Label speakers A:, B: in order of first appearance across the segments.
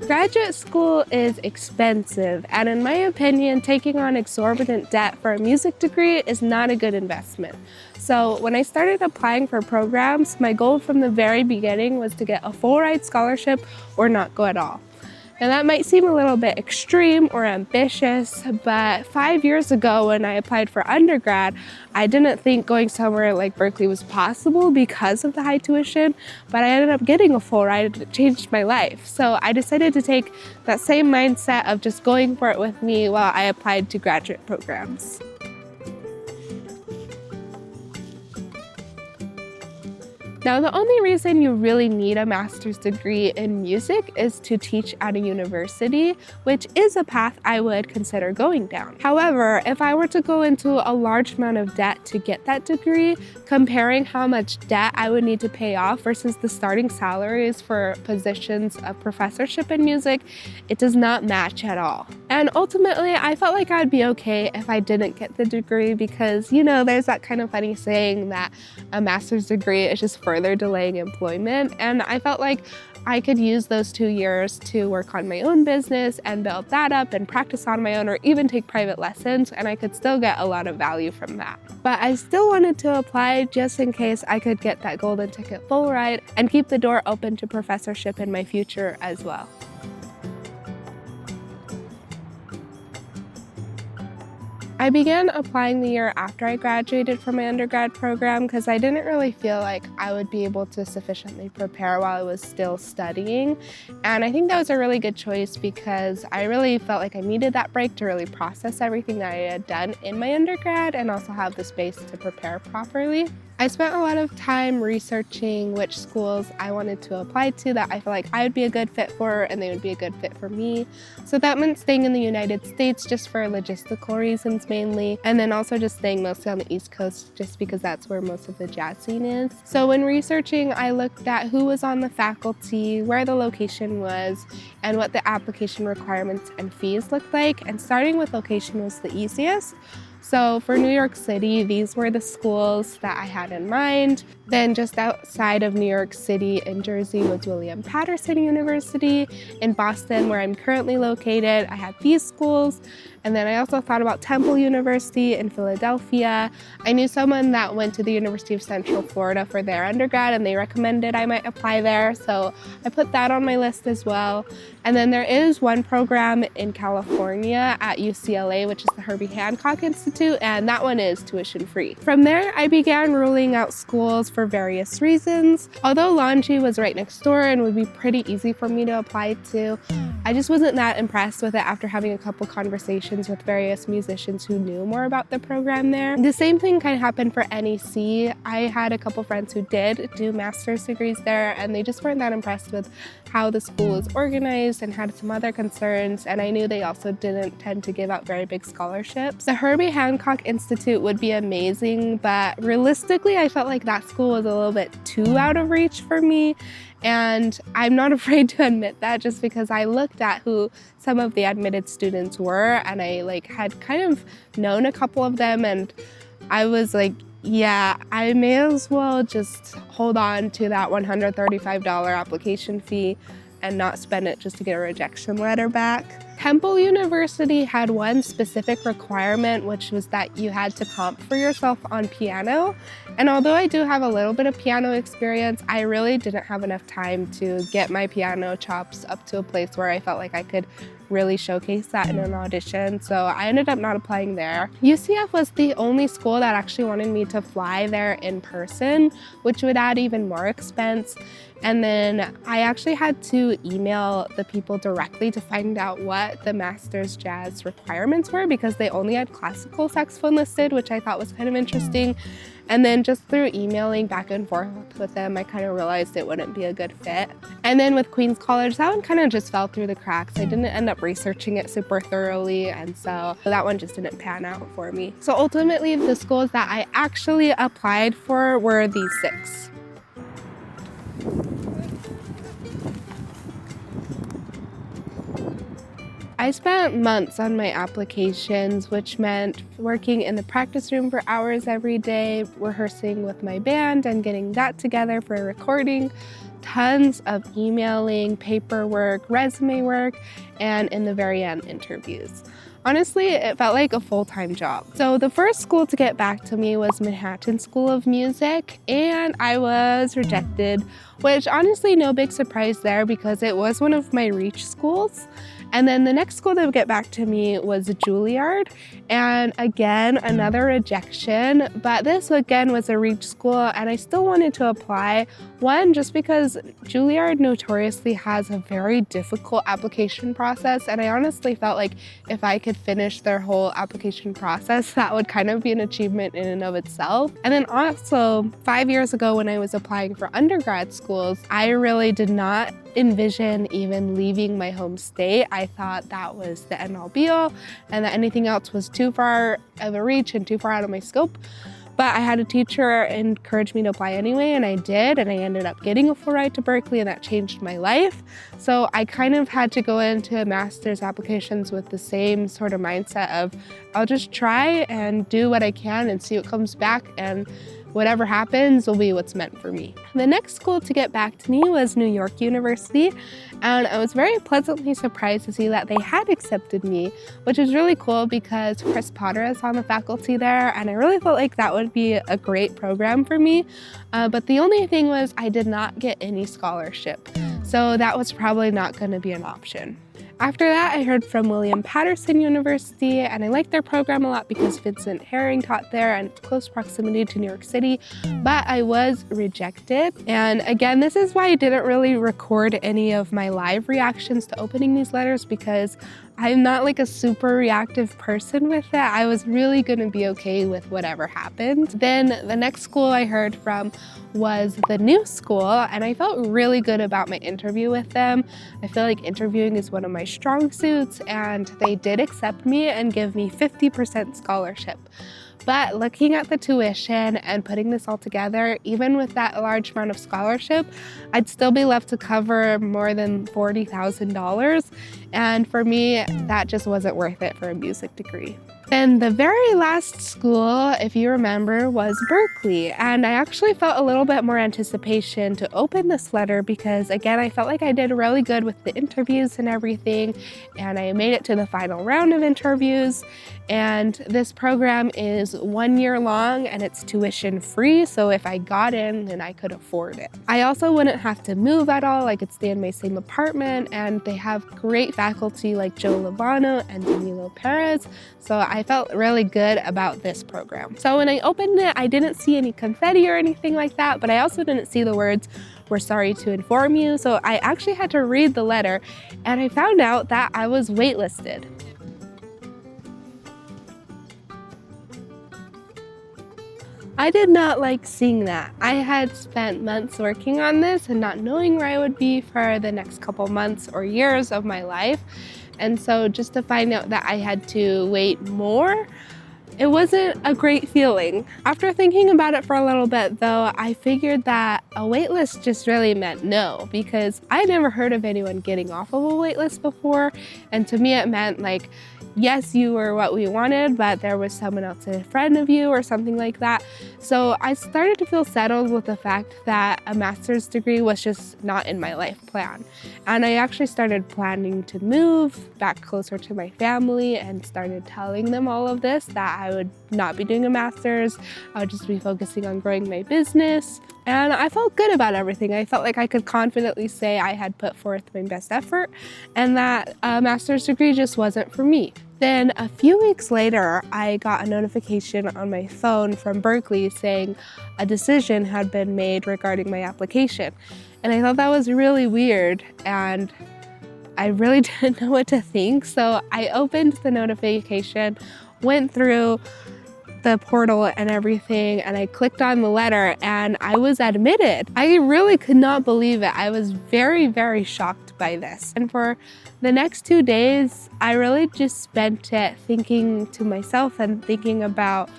A: Graduate school is expensive, and in my opinion, taking on exorbitant debt for a music degree is not a good investment. So when I started applying for programs, my goal from the very beginning was to get a full ride scholarship or not go at all. Now that might seem a little bit extreme or ambitious, but 5 years ago when I applied for undergrad, I didn't think going somewhere like Berkeley was possible because of the high tuition, but I ended up getting a full ride. It changed my life. So I decided to take that same mindset of just going for it with me while I applied to graduate programs. Now, the only reason you really need a master's degree in music is to teach at a university, which is a path I would consider going down. However, if I were to go into a large amount of debt to get that degree, comparing how much debt I would need to pay off versus the starting salaries for positions of professorship in music, it does not match at all. And ultimately, I felt like I'd be okay if I didn't get the degree because, you know, there's that kind of funny saying that a master's degree is just further delaying employment, and I felt like I could use those 2 years to work on my own business and build that up and practice on my own or even take private lessons, and I could still get a lot of value from that. But I still wanted to apply just in case I could get that golden ticket full ride and keep the door open to professorship in my future as well. I began applying the year after I graduated from my undergrad program because I didn't really feel like I would be able to sufficiently prepare while I was still studying. And I think that was a really good choice because I really felt like I needed that break to really process everything that I had done in my undergrad and also have the space to prepare properly. I spent a lot of time researching which schools I wanted to apply to that I feel like I would be a good fit for and they would be a good fit for me. So that meant staying in the United States just for logistical reasons mainly, and then also just staying mostly on the East Coast just because that's where most of the jazz scene is. So when researching, I looked at who was on the faculty, where the location was, and what the application requirements and fees looked like, and starting with location was the easiest. So for New York City, these were the schools that I had in mind. Then just outside of New York City in Jersey was William Patterson University. In Boston, where I'm currently located, I had these schools. And then I also thought about Temple University in Philadelphia. I knew someone that went to the University of Central Florida for their undergrad and they recommended I might apply there. So I put that on my list as well. And then there is one program in California at UCLA, which is the Herbie Hancock Institute, and that one is tuition free. From there, I began ruling out schools for various reasons. Although Launji was right next door and would be pretty easy for me to apply to, I just wasn't that impressed with it after having a couple conversations with various musicians who knew more about the program there. The same thing kind of happened for NEC. I had a couple friends who did do master's degrees there and they just weren't that impressed with how the school was organized and had some other concerns, and I knew they also didn't tend to give out very big scholarships. The Herbie Hancock Institute would be amazing, but realistically I felt like that school was a little bit too out of reach for me. And I'm not afraid to admit that just because I looked at who some of the admitted students were and I had kind of known a couple of them and I was like, yeah, I may as well just hold on to that $135 application fee and not spend it just to get a rejection letter back. Temple University had one specific requirement, which was that you had to comp for yourself on piano. And although I do have a little bit of piano experience, I really didn't have enough time to get my piano chops up to a place where I felt like I could really showcase that in an audition. So I ended up not applying there. UCF was the only school that actually wanted me to fly there in person, which would add even more expense. And then I actually had to email the people directly to find out what the master's jazz requirements were because they only had classical saxophone listed, which I thought was kind of interesting. And then just through emailing back and forth with them, I kind of realized it wouldn't be a good fit. And then with Queens College, that one kind of just fell through the cracks. I didn't end up researching it super thoroughly, and so that one just didn't pan out for me. So ultimately, the schools that I actually applied for were these 6. I spent months on my applications, which meant working in the practice room for hours every day, rehearsing with my band and getting that together for a recording. tons of emailing, paperwork, resume work, and in the very end, interviews. Honestly, it felt like a full-time job. So the first school to get back to me was Manhattan School of Music, and I was rejected, which honestly no big surprise there because it was one of my reach schools. And then the next school to get back to me was Juilliard, and again, another rejection, but this again was a reach school and I still wanted to apply. One, just because Juilliard notoriously has a very difficult application process, and I honestly felt like if I could finish their whole application process, that would kind of be an achievement in and of itself. And then also, 5 years ago when I was applying for undergrad schools, I really did not envision even leaving my home state. I thought that was the end all be all and that anything else was too far of a reach and too far out of my scope. But I had a teacher encourage me to apply anyway, and I did, and I ended up getting a full ride to Berklee, and that changed my life. So I kind of had to go into master's applications with the same sort of mindset of I'll just try and do what I can and see what comes back, and whatever happens will be what's meant for me. The next school to get back to me was New York University, and I was very pleasantly surprised to see that they had accepted me, which is really cool because Chris Potter is on the faculty there, and I really felt like that would be a great program for me. But the only thing was I did not get any scholarship, so that was probably not going to be an option. After that, I heard from William Patterson University, and I liked their program a lot because Vincent Herring taught there and it's close proximity to New York City, but I was rejected. And again, this is why I didn't really record any of my live reactions to opening these letters, because I'm not like a super reactive person with that. I was really gonna be okay with whatever happened. Then the next school I heard from was the New School, and I felt really good about my interview with them. I feel like interviewing is one of my strong suits, and they did accept me and give me 50% scholarship. But looking at the tuition and putting this all together, even with that large amount of scholarship, I'd still be left to cover more than $40,000. And for me, that just wasn't worth it for a music degree. Then the very last school, if you remember, was Berklee. And I actually felt a little bit more anticipation to open this letter because, again, I felt like I did really good with the interviews and everything. And I made it to the final round of interviews. And this program is 1 year long and it's tuition free. So if I got in, then I could afford it. I also wouldn't have to move at all. I could stay in my same apartment, and they have great faculty like Joe Lovano and Danilo Perez. So I felt really good about this program. So when I opened it, I didn't see any confetti or anything like that, but I also didn't see the words, "We're sorry to inform you." So I actually had to read the letter, and I found out that I was waitlisted. I did not like seeing that. I had spent months working on this and not knowing where I would be for the next couple months or years of my life. And so just to find out that I had to wait more, it wasn't a great feeling. After thinking about it for a little bit though, I figured that a waitlist just really meant no, because I had never heard of anyone getting off of a waitlist before. And to me it meant like, yes, you were what we wanted, but there was someone else in front of you or something like that. So I started to feel settled with the fact that a master's degree was just not in my life plan. And I actually started planning to move back closer to my family and started telling them all of this, that I would not be doing a master's. I would just be focusing on growing my business. And I felt good about everything. I felt like I could confidently say I had put forth my best effort and that a master's degree just wasn't for me. Then a few weeks later, I got a notification on my phone from Berklee saying a decision had been made regarding my application. And I thought that was really weird, and I really didn't know what to think. So I opened the notification, went through the portal and everything, and I clicked on the letter and I was admitted. I really could not believe it. I was very, very shocked by this. And for the next 2 days, I really just spent it thinking to myself and thinking about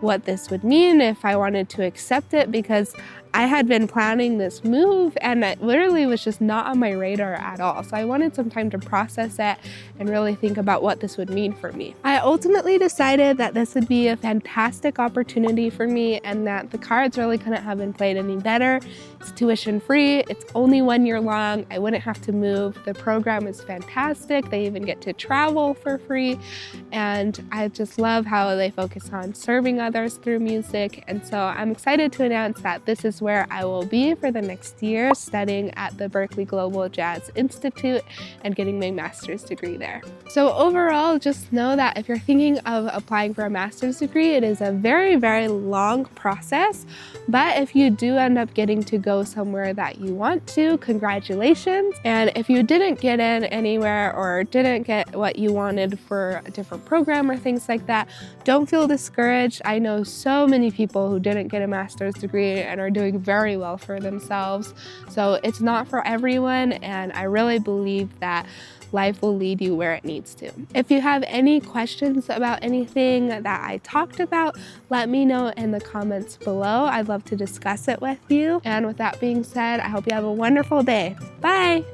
A: what this would mean if I wanted to accept it, because I had been planning this move and it literally was just not on my radar at all. So I wanted some time to process it and really think about what this would mean for me. I ultimately decided that this would be a fantastic opportunity for me and that the cards really couldn't have been played any better. It's tuition free, it's only 1 year long, I wouldn't have to move. The program is fantastic, they even get to travel for free, and I just love how they focus on serving others through music. And so I'm excited to announce that this is where I will be for the next year, studying at the Berklee Global Jazz Institute and getting my master's degree there. So overall, just know that if you're thinking of applying for a master's degree, it is a very, very long process. But if you do end up getting to go somewhere that you want to, congratulations. And if you didn't get in anywhere or didn't get what you wanted for a different program or things like that, don't feel discouraged. I know so many people who didn't get a master's degree and are doing very well for themselves. So it's not for everyone, and I really believe that life will lead you where it needs to. If you have any questions about anything that I talked about, let me know in the comments below. I'd love to discuss it with you. And with that being said, I hope you have a wonderful day. Bye!